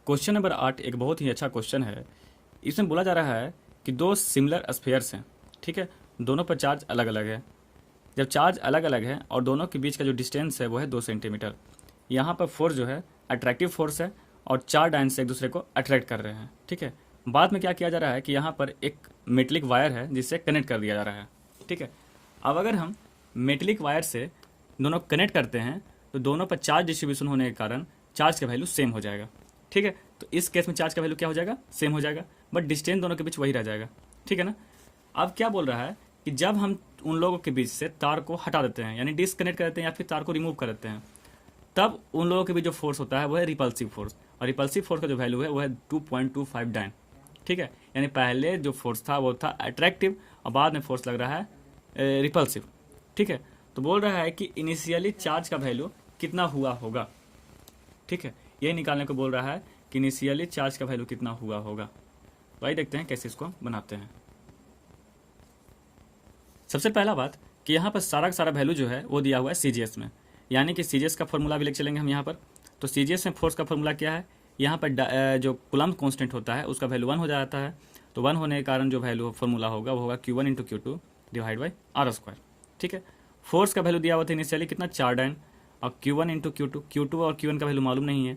Question number 8 एक बहुत ही अच्छा क्वेश्चन है। इसमें बोला जा रहा है कि दो सिमिलर स्फीयर्स हैं, ठीक है, दोनों पर चार्ज अलग अलग है। जब चार्ज अलग अलग है और दोनों के बीच का जो डिस्टेंस है वो है 2 सेंटीमीटर। यहाँ पर फोर्स जो है अट्रैक्टिव फोर्स है और चार डायन से एक दूसरे को अट्रैक्ट कर रहे हैं, ठीक है। बाद में क्या किया जा रहा है कि यहाँ पर एक मेटलिक वायर है जिससे कनेक्ट कर दिया जा रहा है, ठीक है। अब अगर हम मेटलिक वायर से दोनों कनेक्ट करते हैं तो दोनों पर चार्ज डिस्ट्रीब्यूशन होने के कारण चार्ज का वैल्यू सेम हो जाएगा, ठीक है। तो इस केस में चार्ज का वैल्यू क्या हो जाएगा, सेम हो जाएगा, बट डिस्टेंस दोनों के बीच वही रह जाएगा, ठीक है ना। अब क्या बोल रहा है कि जब हम उन लोगों के बीच से तार को हटा देते हैं, यानी डिसकनेक्ट कर देते हैं या फिर तार को रिमूव कर देते हैं, तब उन लोगों के बीच जो फोर्स होता है वो है रिपल्सिव फोर्स, और रिपल्सिव फोर्स का जो वैल्यू है वो है 2.25 डाइन, ठीक है। यानी पहले जो फोर्स था वो था अट्रैक्टिव और बाद में फोर्स लग रहा है रिपल्सिव, ठीक है। तो बोल रहा है कि इनिशियली चार्ज का वैल्यू कितना हुआ होगा, ठीक है। ये निकालने को बोल रहा है कि इनिशियली चार्ज का वैल्यू कितना हुआ होगा। तो आइए देखते हैं कैसे इसको बनाते हैं। सबसे पहला बात कि यहाँ पर सारा का सारा वैल्यू जो है वो दिया हुआ है सीजीएस में, यानी कि सीजीएस का फॉर्मूला भी लेके चलेंगे हम यहाँ पर। तो सीजीएस में फोर्स का फॉर्मूला क्या है, यहाँ पर जो कूलम्ब कांस्टेंट होता है उसका वैल्यू 1 हो जाता है। तो 1 होने के कारण जो वैल्यू फॉर्मूला होगा वो होगा Q1 into Q2 divide by R², ठीक है। फोर्स का वैल्यू दिया हुआ था इनिशियली कितना, 4 डाइन, और Q1 इंटू Q2 और Q1 का वैल्यू मालूम नहीं है,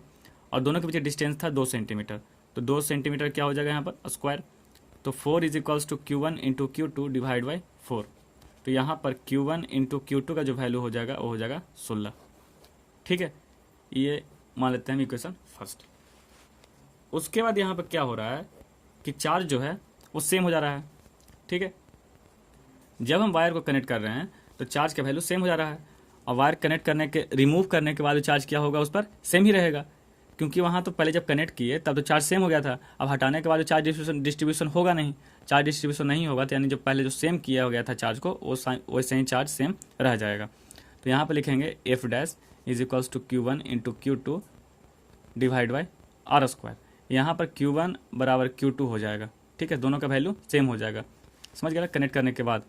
और दोनों के बीच डिस्टेंस था 2 सेंटीमीटर। तो 2 सेंटीमीटर क्या हो जाएगा यहाँ पर, स्क्वायर। तो 4 is equals to Q1 into Q2 divide by 4। तो यहाँ पर Q1 इंटू Q2 का जो वैल्यू हो जाएगा वो हो जाएगा 16, ठीक है। ये मान लेते हैं इक्वेशन फर्स्ट। उसके बाद यहाँ पर क्या हो रहा है कि चार्ज जो है वो सेम हो जा रहा है, ठीक है। जब हम वायर को कनेक्ट कर रहे हैं तो चार्ज का वैल्यू सेम हो जा रहा है, और वायर कनेक्ट करने के रिमूव करने के बाद जो चार्ज क्या होगा उस पर सेम ही रहेगा, क्योंकि वहाँ तो पहले जब कनेक्ट किए तब तो चार्ज सेम हो गया था। अब हटाने के बाद जो चार्ज डिस्ट्रीब्यूशन होगा नहीं, चार्ज डिस्ट्रीब्यूशन नहीं होगा, तो यानी जो पहले जो सेम किया हो गया था चार्ज को वो वैसे ही चार्ज सेम रह जाएगा। तो यहाँ पर लिखेंगे F dash is equals to Q1 into Q2 divide by R²। यहाँ पर Q1 बराबर Q2 हो जाएगा, ठीक है, दोनों का वैल्यू सेम हो जाएगा। समझ गया। कनेक्ट करने के बाद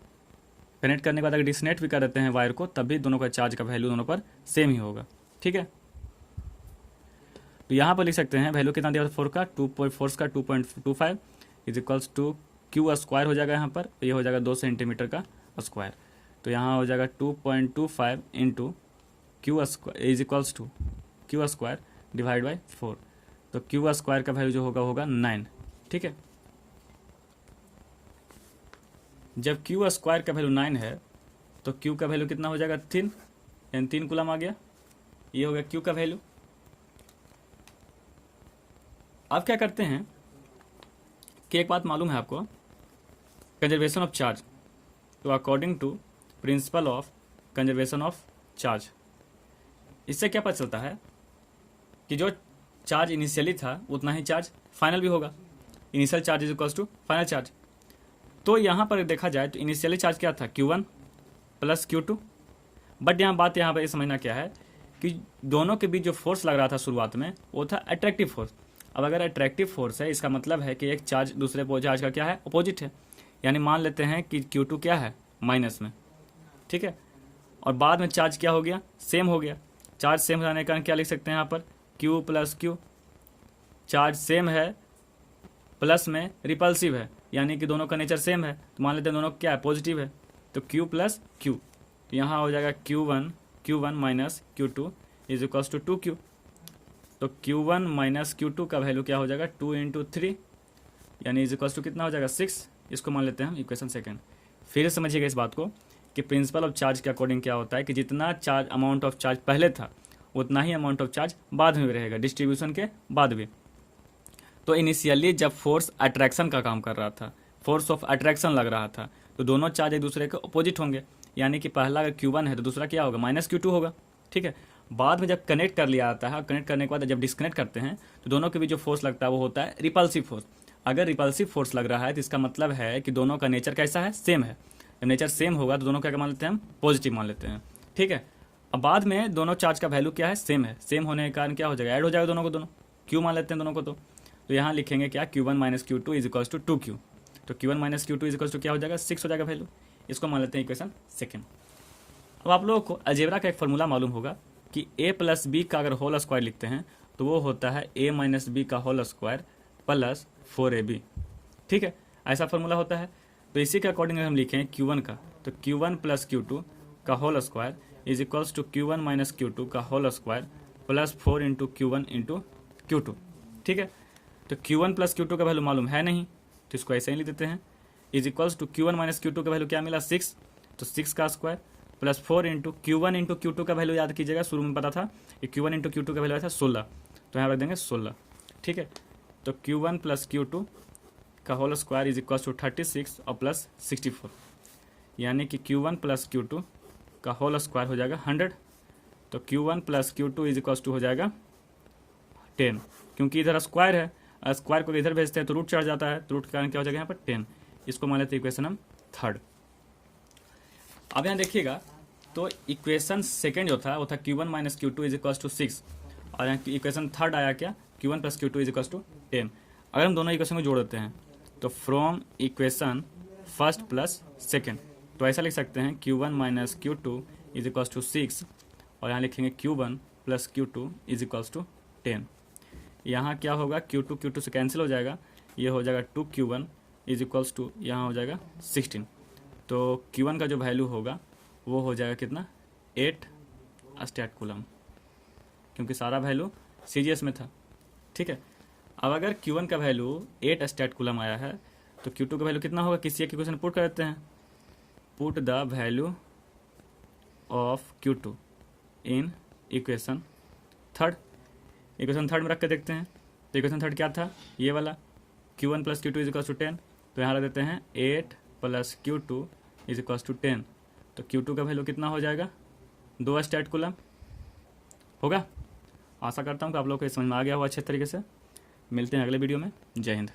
अगर डिस्कनेक्ट भी कर देते हैं वायर को तब भी दोनों का चार्ज का वैल्यू दोनों पर सेम ही होगा, ठीक है। तो यहाँ पर लिख सकते हैं वैल्यू कितना दिया फोर का 2.25 इज इक्वल्स टू Q² हो जाएगा यहाँ पर, ये हो जाएगा 2 सेंटीमीटर का स्क्वायर। तो यहाँ हो जाएगा 2.25 into Q² is equals to Q² divide by 4। तो Q² का वैल्यू जो होगा 9, ठीक है। जब Q² का वैल्यू 9 है तो Q का वैल्यू कितना हो जाएगा 3, यानी 3 कूलम आ गया। ये हो गया Q का वैल्यू। अब क्या करते हैं कि एक बात मालूम है आपको, कंजर्वेशन ऑफ चार्ज। तो according to principle of conservation of charge, इससे क्या पता चलता है कि जो चार्ज इनिशियली था उतना ही चार्ज फाइनल भी होगा। Initial charge is equals to final charge. तो यहाँ पर देखा जाए तो इनिशियली चार्ज क्या था, Q1 प्लस Q2। बट यहाँ बात यहाँ पर ये समझना क्या है कि दोनों के बीच जो फोर्स लग रहा था शुरुआत में वो था अट्रैक्टिव फोर्स। अब अगर अट्रैक्टिव फोर्स है इसका मतलब है कि एक चार्ज दूसरे चार्ज का क्या है, अपोजिट है। यानी मान लेते हैं कि Q2 क्या है, माइनस में, ठीक है। और बाद में चार्ज क्या हो गया, सेम हो गया। चार्ज सेम हो जाने के कारण क्या लिख सकते हैं यहाँ पर, Q plus Q। Charge same है, प्लस में रिपल्सिव है, यानी कि दोनों का नेचर सेम है, तो मान लेते हैं दोनों क्या है, पॉजिटिव है। तो Q प्लस Q, तो यहाँ हो जाएगा Q1 minus Q2 is equals to 2Q। तो Q1 माइनस Q2 का वैल्यू क्या हो जाएगा, 2 इंटू 3, यानी इज इक्वल्स टू कितना हो जाएगा 6। इसको मान लेते हैं हम इक्वेशन सेकेंड। फिर समझिएगा इस बात को कि प्रिंसिपल ऑफ चार्ज के अकॉर्डिंग क्या होता है कि जितना चार्ज अमाउंट ऑफ चार्ज पहले था उतना ही अमाउंट ऑफ चार्ज बाद में भी रहेगा, डिस्ट्रीब्यूशन के बाद भी। तो इनिशियली जब फोर्स अट्रैक्शन का काम कर रहा था, फोर्स ऑफ अट्रैक्शन लग रहा था, तो दोनों चार्ज एक दूसरे के अपोजिट होंगे, यानी कि पहला अगर Q1 है तो दूसरा क्या होगा, माइनस Q2 होगा, ठीक है। बाद में जब कनेक्ट कर लिया जाता है, कनेक्ट करने के बाद जब डिस्कनेक्ट करते हैं तो दोनों के बीच जो फोर्स लगता है वो होता है रिपल्सिव फोर्स। अगर रिपल्सिव फोर्स लग रहा है तो इसका मतलब है कि दोनों का नेचर कैसा है, सेम है। जब नेचर सेम होगा तो दोनों क्या मान लेते हैं हम, पॉजिटिव मान लेते हैं, ठीक है। अब बाद में दोनों चार्ज का वैल्यू क्या है, सेम है। सेम होने के कारण क्या हो जाएगा, ऐड हो जाएगा दोनों को, दोनों Q मान लेते हैं दोनों को। तो यहाँ लिखेंगे क्या, Q1 minus Q2 is equals to 2Q। तो Q1 minus Q2 is equals to क्या हो जाएगा, 6 हो जाएगा वैल्यू। इसको मान लेते हैं इक्वेशन सेकेंड। अब आप लोगों को अलजेब्रा का एक फॉर्मूला मालूम होगा कि A प्लस बी का अगर होल स्क्वायर लिखते हैं तो वो होता है a माइनस बी का होल स्क्वायर प्लस 4ab। ठीक है, ऐसा फॉर्मूला होता है। तो इसी के अकॉर्डिंग हम लिखें Q1 का, तो Q1 प्लस Q2 का whole square is equals to Q1 minus Q2 का whole square plus 4 into Q1 into Q2। ठीक है, तो Q1 प्लस Q2 का वैल्यू मालूम है नहीं, तो इसको ऐसे ही लिख देते हैं, is equals to Q1 minus Q2 का वैल्यू क्या मिला 6, तो 6 का square plus 4 into Q1 into Q2 का वैल्यू याद कीजिएगा, शुरू में पता था कि Q1 इंटू Q2 का वैल्यू आया था 16, तो यहाँ रख देंगे 16। ठीक है, तो Q1 प्लस Q2 का whole square is equal to 36 और प्लस 64, यानी कि Q1 प्लस Q2 का होल स्क्वायर हो जाएगा 100। तो Q1 plus Q2 is equal to हो जाएगा 10, क्योंकि इधर स्क्वायर है, स्क्वायर को इधर भेजते हैं तो रूट चढ़ जाता है, तो रूट के कारण क्या हो जाएगा यहाँ पर 10। इसको मान लेते हैं इक्वेशन हम थर्ड। अब यहाँ देखिएगा, तो इक्वेशन सेकेंड जो था वो था Q1 minus Q2 is equal to 6, और यहाँ इक्वेशन थर्ड आया क्या, Q1 plus Q2 is equal to 10। अगर हम दोनों इक्वेशन को जोड़ देते हैं तो from equation first plus second, तो ऐसा लिख सकते हैं Q1 minus Q2 is equal to 6, और यहाँ लिखेंगे Q1 plus Q2 is equal to 10। यहाँ क्या होगा, Q2 से कैंसिल हो जाएगा, ये हो जाएगा 2Q1 इज इक्वल्स टू यहाँ हो जाएगा 16। तो Q1 का जो वैल्यू होगा वो हो जाएगा कितना, 8 स्टैट कूलम, क्योंकि सारा वैल्यू सीजीएस में था। ठीक है, अब अगर Q1 का वैल्यू 8 स्टैट कूलम आया है तो Q2 का वैल्यू कितना होगा, किसी एक इक्वेशन पुट कर देते हैं, put the value of Q2 in equation third. Equation third में रख के देखते हैं, तो इक्वेशन थर्ड क्या था, ये वाला Q1 plus Q2 is equal to 10, तो यहाँ रख देते हैं 8 plus Q2 is equal to 10। तो Q2 का वैल्यू कितना हो जाएगा, 2 स्टैट कूलम होगा। आशा करता हूँ कि आप लोग को समझ में आ गया हो अच्छे तरीके से। मिलते हैं अगले वीडियो में। जय हिंद।